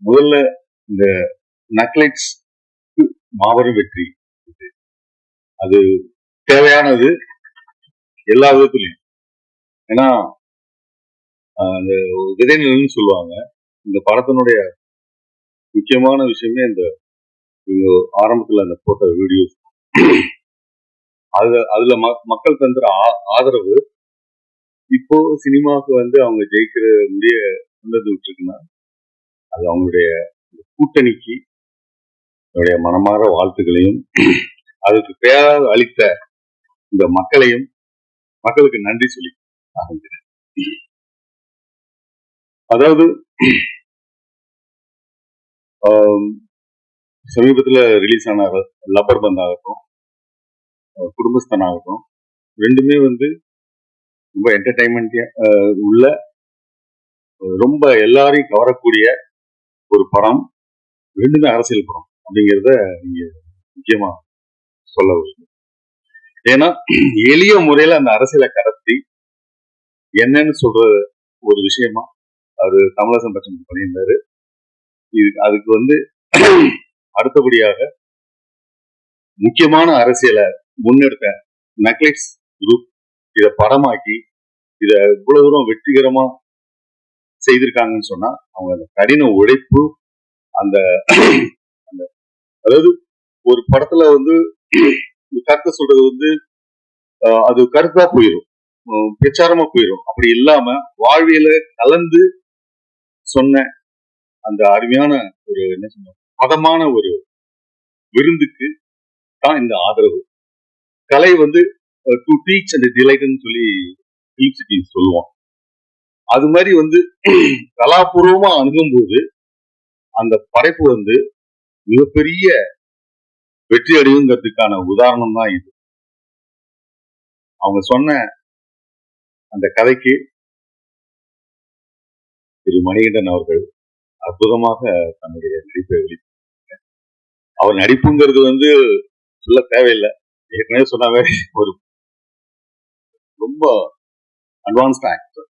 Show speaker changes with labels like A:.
A: முதல்ல இந்த நக்லைட்ஸ் மாபெரும் வெற்றி. அது தேவையானது எல்லா விதத்திலையும். ஏன்னா அந்த விதைநிலன்னு சொல்லுவாங்க. இந்த படத்தினுடைய முக்கியமான விஷயமே இந்த ஆரம்பத்துல அந்த போட்ட வீடியோஸ். அதுல மக்கள் தந்துற ஆதரவு இப்போ சினிமாவுக்கு வந்து அவங்க ஜெயிக்கிற முடிய விட்டுருக்குன்னா அது அவங்களுடைய கூட்டணிக்கு என்னுடைய மனமாற வாழ்த்துக்களையும் அதுக்கு பேராக அளித்த இந்த மக்களுக்கு நன்றி சொல்லி ஆரம்பிக்கிறேன். அதாவது சமீபத்தில் ரிலீஸ் ஆன லப்பர் பந்த் ஆகட்டும், குடும்பஸ்தன் ஆகட்டும், ரெண்டுமே வந்து ரொம்ப என்டர்டைன்மெண்ட் உள்ள ரொம்ப எல்லாரையும் கவரக்கூடிய ஒரு படம். ரெண்டுமே அரசியல் படம் அப்படிங்கிறத நீங்க முக்கியமா சொல்ல வேண்டும். ஏன்னா எளிய முறையில அந்த அரசியலை கடத்தி என்னன்னு சொல்ற ஒரு விஷயமா அது கமலஹாசன் பிரச்சனை பண்ணியிருந்தாரு. அதுக்கு வந்து அடுத்தபடியாக முக்கியமான அரசியலை முன்னெடுத்த நக்லைட்ஸ் குரூப் இத படமாக்கி இத இவ்வளவு தூரம் வெற்றிகரமா செய்திருக்காங்கன்னு சொன்னா அவங்க அந்த கடின உழைப்பு, அந்த அதாவது ஒரு படத்துல வந்து கருத்தை சொல்றது வந்து அது கருத்தா போயிடும், பிரச்சாரமா போயிடும். அப்படி இல்லாம வாழ்வியல கலந்து சொன்ன அந்த அருமையான ஒரு என்ன சொன்ன பதமான ஒரு விருந்துக்கு தான் இந்த ஆதரவு. கலை வந்து டு டீச் அண்ட் டிலைட்னு சொல்லி சொல்லுவோம். அது மாதிரி வந்து கலாபூர்வமா அணுகும்போது அந்த படைப்பு வந்து மிகப்பெரிய வெற்றி அடையுங்கிறதுக்கான உதாரணம் தான் இது. அவங்க சொன்ன அந்த கதைக்கு திரு மணிகண்டன் அவர்கள் அற்புதமாக தன்னுடைய நடிப்பை வெளியிட்டாங்க. அவர் நடிப்புங்கிறது வந்து சொல்ல தேவையில்லை, ஏற்கனவே சொன்னாவே ஒரு ரொம்ப அட்வான்ஸ்ட் ஆக்டர்.